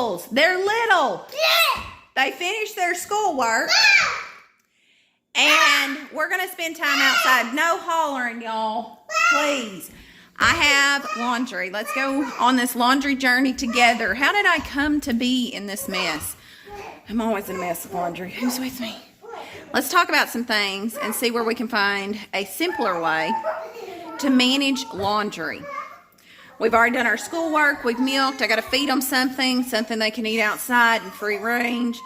mongrels. They're little. They finished their schoolwork. And we're going to spend time outside. No hollering, y'all. Please. I have laundry. Let's go on this laundry journey together. How did I come to be in this mess? I'm always in a mess of laundry. Who's with me? Let's talk about some things and see where we can find a simpler way to manage laundry. We've already done our schoolwork. We've milked. I got to feed them something they can eat outside in free range.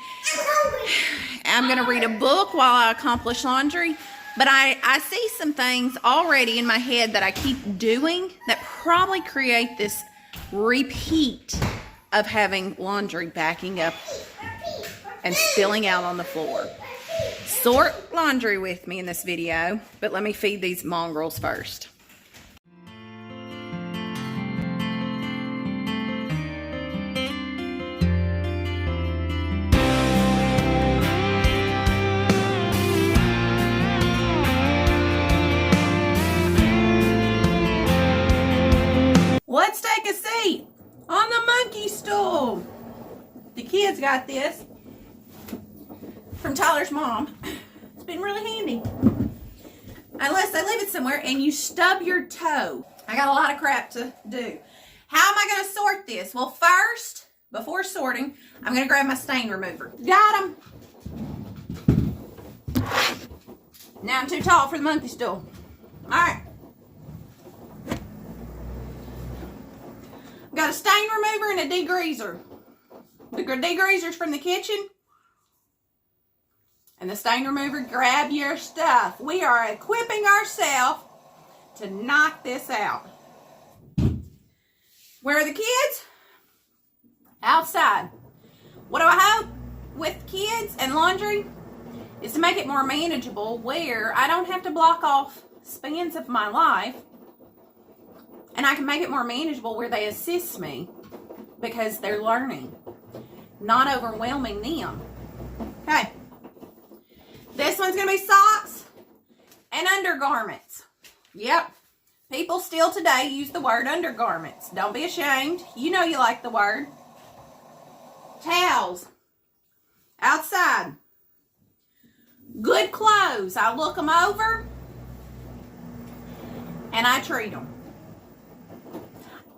I'm going to read a book while I accomplish laundry. But I see some things already in my head that I keep doing that probably create this repeat of having laundry backing up and spilling out on the floor. Sort laundry with me in this video, but let me feed these mongrels first. Let's take a seat on the monkey stool. The kids got this from Tyler's mom. It's been really handy. Unless they leave it somewhere and you stub your toe. I got a lot of crap to do. How am I going to sort this? Well, first, before sorting, I'm going to grab my stain remover. Got them. Now I'm too tall for the monkey stool. All right. Got a stain remover and a degreaser. The degreaser's from the kitchen. And the stain remover, grab your stuff. We are equipping ourselves to knock this out. Where are the kids? Outside. What do I hope with kids and laundry is to make it more manageable where I don't have to block off spans of my life. And I can make it more manageable where they assist me because they're learning, not overwhelming them. Okay. This one's going to be socks and undergarments. Yep. People still today use the word undergarments. Don't be ashamed. You know you like the word. Towels. Outside. Good clothes. I look them over and I treat them.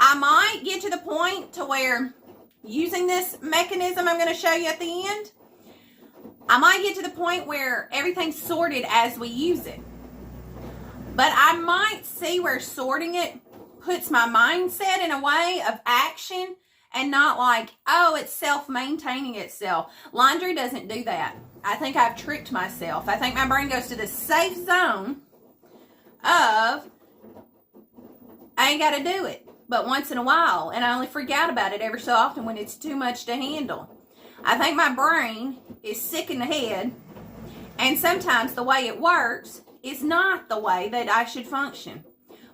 I might get to the point to where using this mechanism I'm going to show you at the end, I might get to the point where everything's sorted as we use it. But I might see where sorting it puts my mindset in a way of action and not like, oh, it's self-maintaining itself. Laundry doesn't do that. I think I've tricked myself. I think my brain goes to the safe zone of, I ain't got to do it but once in a while, and I only forget about it every so often when it's too much to handle. I think my brain is sick in the head, and sometimes the way it works is not the way that I should function.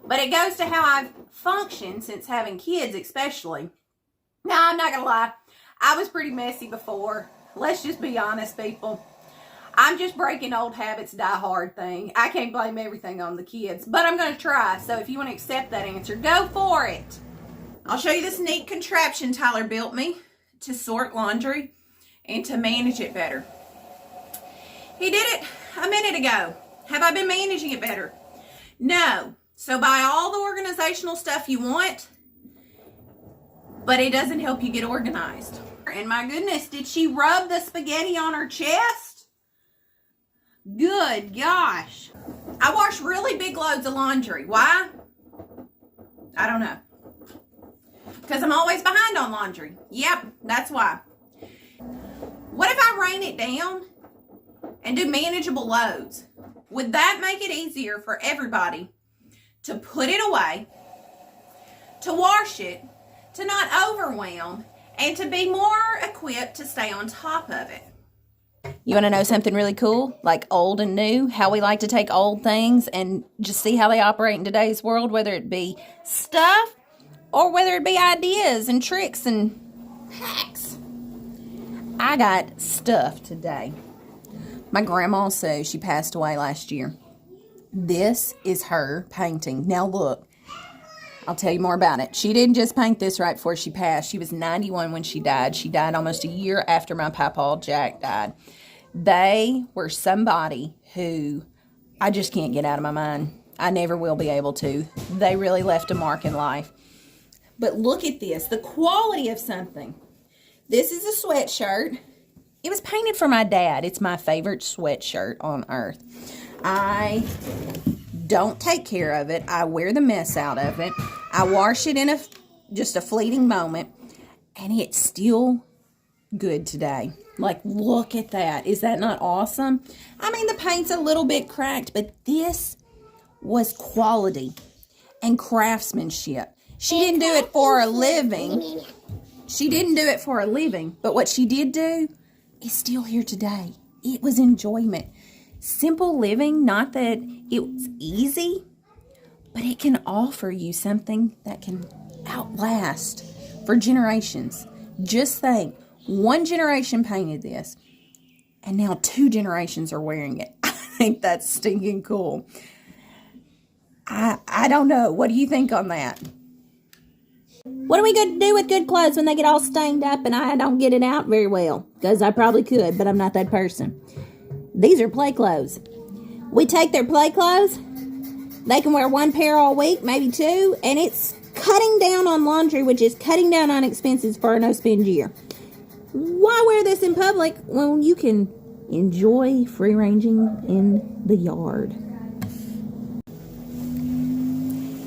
But it goes to how I've functioned since having kids, especially. Now, I'm not going to lie, I was pretty messy before. Let's just be honest, people. I'm just breaking old habits, die hard thing. I can't blame everything on the kids, but I'm going to try. So if you want to accept that answer, go for it. I'll show you this neat contraption Tyler built me to sort laundry and to manage it better. He did it a minute ago. Have I been managing it better? No. So buy all the organizational stuff you want, but it doesn't help you get organized. And my goodness, did she rub the spaghetti on her chest? Good gosh. I wash really big loads of laundry. Why? I don't know. Because I'm always behind on laundry. Yep, that's why. What if I rain it down and do manageable loads? Would that make it easier for everybody to put it away, to wash it, to not overwhelm, and to be more equipped to stay on top of it? You want to know something really cool? Like old and new, how we like to take old things and just see how they operate in today's world, whether it be stuff or whether it be ideas and tricks and hacks. I got stuff today. My grandma Sue, she passed away last year. This is her painting. Now look, I'll tell you more about it. She didn't just paint this right before she passed. She was 91 when she died. She died almost a year after my papa Jack died. They were somebody who I just can't get out of my mind. I never will be able to. They really left a mark in life. But look at this, the quality of something. This is a sweatshirt. It was painted for my dad. It's my favorite sweatshirt on earth. I don't take care of it. I wear the mess out of it. I wash it in just a fleeting moment, and it's still good today. Like, look at that. Is that not awesome? I mean, the paint's a little bit cracked, but this was quality and craftsmanship. She didn't do it for a living. She didn't do it for a living, but what she did do is still here today. It was enjoyment. Simple living, not that it was easy, but it can offer you something that can outlast for generations. Just think, one generation painted this, and now 2 generations are wearing it. I think that's stinking cool. I don't know. What do you think on that? What are we going to do with good clothes when they get all stained up and I don't get it out very well? Because I probably could, but I'm not that person. These are play clothes. We take their play clothes. They can wear 1 pair all week, maybe 2. And it's cutting down on laundry, which is cutting down on expenses for a no-spend year. Why wear this in public when you can enjoy free-ranging in the yard?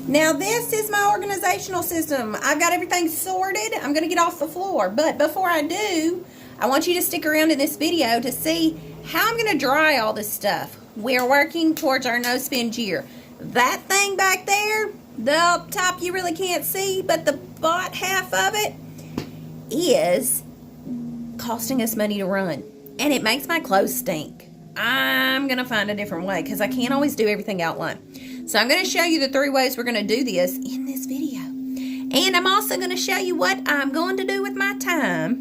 Now, this is my organizational system. I've got everything sorted. I'm going to get off the floor. But before I do, I want you to stick around in this video to see how I'm going to dry all this stuff. We're working towards our no-spend year. That thing back there, the top you really can't see, but the bottom half of it is costing us money to run. And it makes my clothes stink. I'm going to find a different way because I can't always do everything outlined. So I'm going to show you the 3 ways we're going to do this in this video. And I'm also going to show you what I'm going to do with my time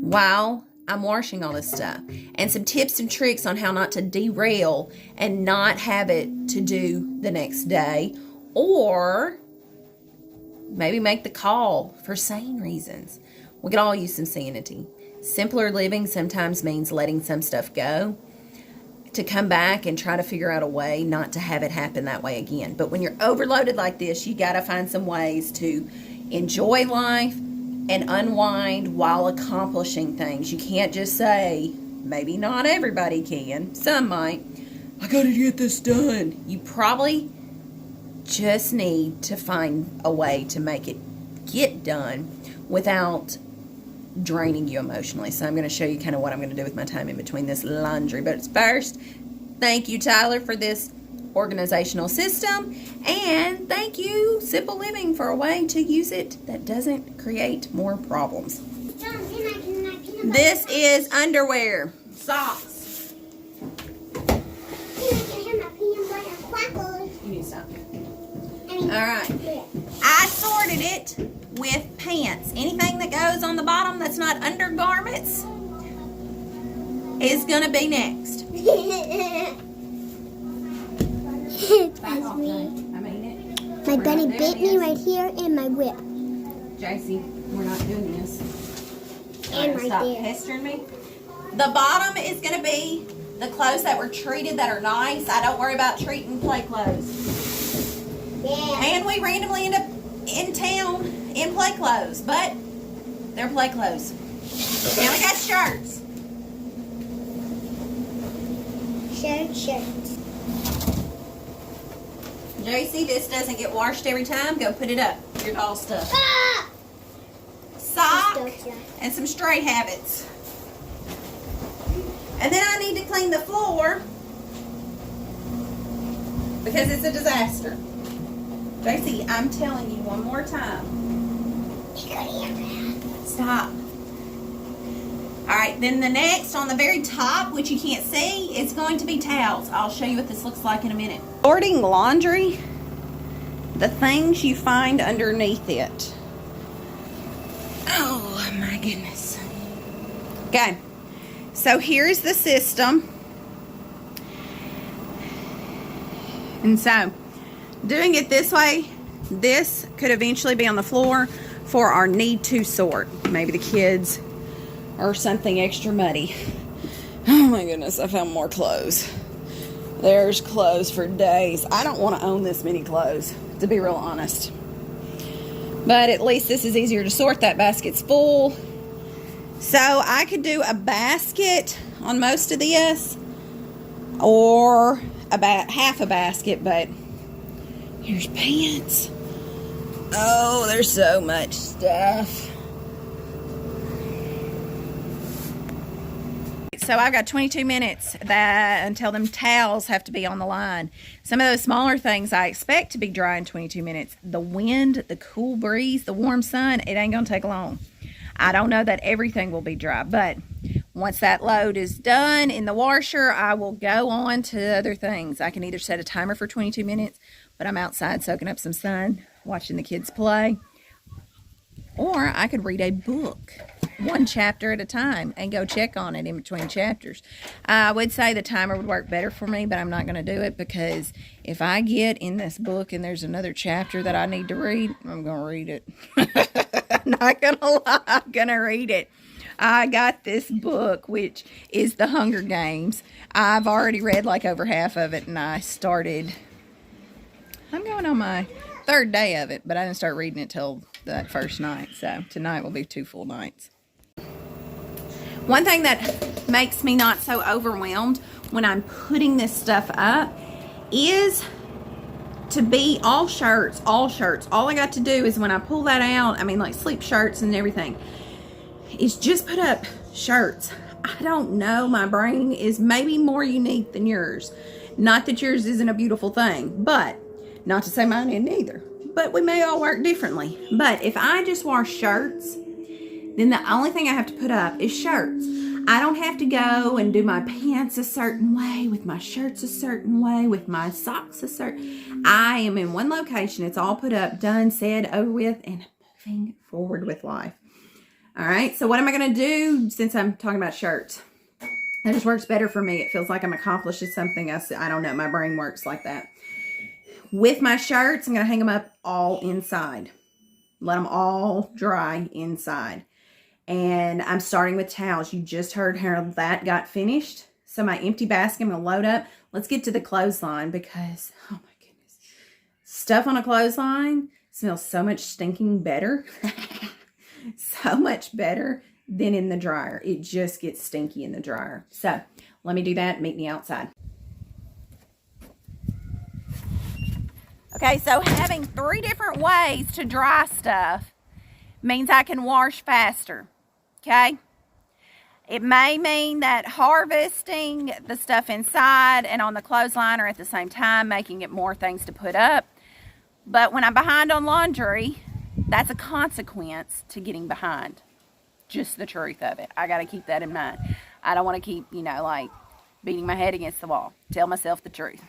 while I'm washing all this stuff. And some tips and tricks on how not to derail and not have it to do the next day. Or maybe make the call for sane reasons. We could all use some sanity. Simpler living sometimes means letting some stuff go, to come back and try to figure out a way not to have it happen that way again. But when you're overloaded like this, you got to find some ways to enjoy life and unwind while accomplishing things. You can't just say, maybe not everybody can, some might, I got to get this done. You probably just need to find a way to make it get done without draining you emotionally. So I'm going to show you kind of what I'm going to do with my time in between this laundry. But first, thank you, Tyler, for this organizational system. And thank you, Simple Living, for a way to use it that doesn't create more problems. This is underwear. Socks. You need to stop. Alright. I sorted it with pants. Anything that goes on the bottom that's not undergarments is going to be next. Back me. I mean it. My bunny bit me right here in my whip. JC, we're not doing this. And right stop there. pestering me. The bottom is going to be the clothes that were treated that are nice. I don't worry about treating play clothes. Yeah. And we randomly end up in town in play clothes, but they're play clothes. Now we got shirts. Shirts. JC, this doesn't get washed every time. Go put it up. Your doll stuff. Ah! Sock and some stray habits. And then I need to clean the floor because it's a disaster. JC, I'm telling you one more time. Stop. Alright, then the next on the very top, which you can't see, is going to be towels. I'll show you what this looks like in a minute. Sorting laundry, the things you find underneath it. Oh my goodness. Okay, so here's the system. And so, Doing it this way, this could eventually be on the floor for our need to sort. Maybe the kids or something extra muddy. Oh my goodness, I found more clothes. There's clothes for days. I don't want to own this many clothes, to be real honest. But at least this is easier to sort. That basket's full. So I could do a basket on most of this, or about half a basket, but here's pants. Oh, there's so much stuff. So I've got 22 minutes until them towels have to be on the line. Some of those smaller things I expect to be dry in 22 minutes. The wind, the cool breeze, the warm sun, it ain't gonna take long. I don't know that everything will be dry, but once that load is done in the washer, I will go on to other things. I can either set a timer for 22 minutes, but I'm outside soaking up some sun, watching the kids play, or I could read a book, one chapter at a time, and go check on it in between chapters. I would say the timer would work better for me, but I'm not going to do it, because if I get in this book and there's another chapter that I need to read, I'm going to read it. I'm not going to lie, I'm going to read it. I got this book, which is The Hunger Games. I've already read like over half of it, and I'm going on my third day of it, but I didn't start reading it till that first night, so tonight will be 2 full nights. One thing that makes me not so overwhelmed when I'm putting this stuff up is to be all shirts. All I got to do is when I pull that out, I mean like sleep shirts and everything, is just put up shirts. I don't know, my brain is maybe more unique than yours. Not that yours isn't a beautiful thing, but not to say mine isn't either. But we may all work differently. But if I just wash shirts, then the only thing I have to put up is shirts. I don't have to go and do my pants a certain way, with my shirts a certain way, with my socks a certain. I am in one location. It's all put up, done, said, over with, and moving forward with life. All right, so what am I going to do since I'm talking about shirts? That just works better for me. It feels like I'm accomplishing something. I don't know. My brain works like that. With my shirts, I'm going to hang them up all inside. Let them all dry inside. And I'm starting with towels. You just heard how that got finished. So my empty basket, I'm going to load up. Let's get to the clothesline, because, oh my goodness, stuff on a clothesline smells so much stinking better. So much better than in the dryer. It just gets stinky in the dryer. So let me do that. Meet me outside. Okay, so having 3 different ways to dry stuff means I can wash faster, okay? It may mean that harvesting the stuff inside and on the clothesline are at the same time, making it more things to put up. But when I'm behind on laundry, that's a consequence to getting behind. Just the truth of it. I got to keep that in mind. I don't want to keep, like beating my head against the wall. Tell myself the truth.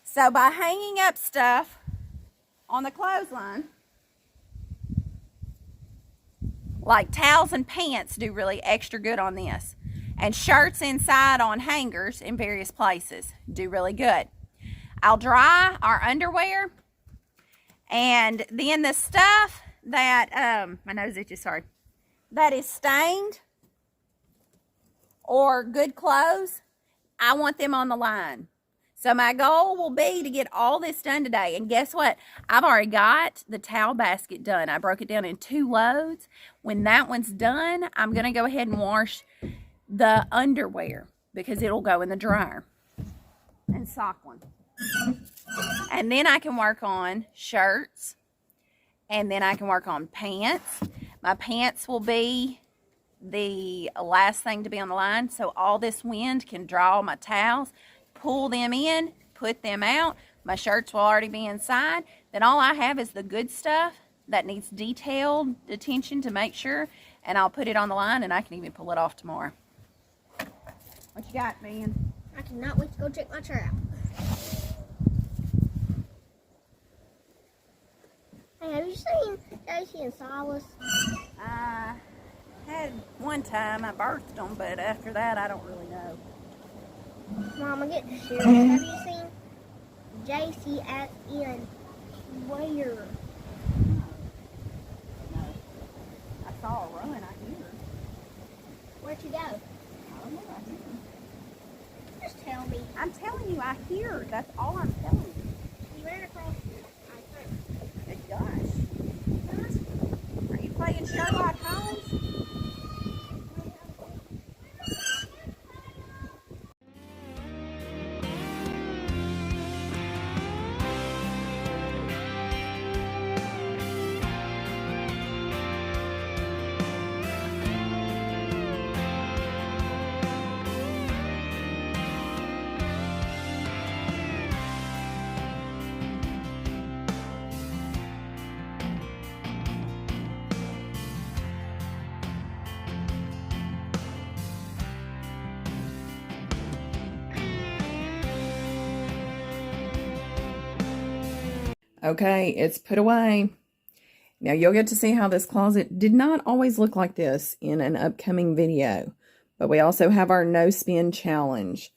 So by hanging up stuff on the clothesline, like towels and pants do really extra good on this. And shirts inside on hangers in various places do really good. I'll dry our underwear, and then the stuff that, my nose itches, sorry, that is stained or good clothes, I want them on the line. So my goal will be to get all this done today. And guess what? I've already got the towel basket done. I broke it down in 2 loads. When that one's done, I'm going to go ahead and wash the underwear, because it'll go in the dryer. And sock one. And then I can work on shirts. And then I can work on pants. My pants will be the last thing to be on the line, so all this wind can draw my towels, pull them in, put them out. My shirts will already be inside. Then all I have is the good stuff that needs detailed attention to make sure, and I'll put it on the line, and I can even pull it off tomorrow. What you got, man? I cannot wait to go check my shirt out. Hey, have you seen Daisy and Silas? I had one time. I birthed them, but after that, I don't really know. Mama, get serious. Have you seen? JCSN. Where? No. I saw a run, I hear. Where'd you go? I don't know, I hear. Just tell me. I'm telling you, I hear. That's all I'm telling you. You ran across. Good gosh. Are you playing Sherlock Holmes? Okay, it's put away. Now you'll get to see how this closet did not always look like this in an upcoming video. But we also have our no spin challenge.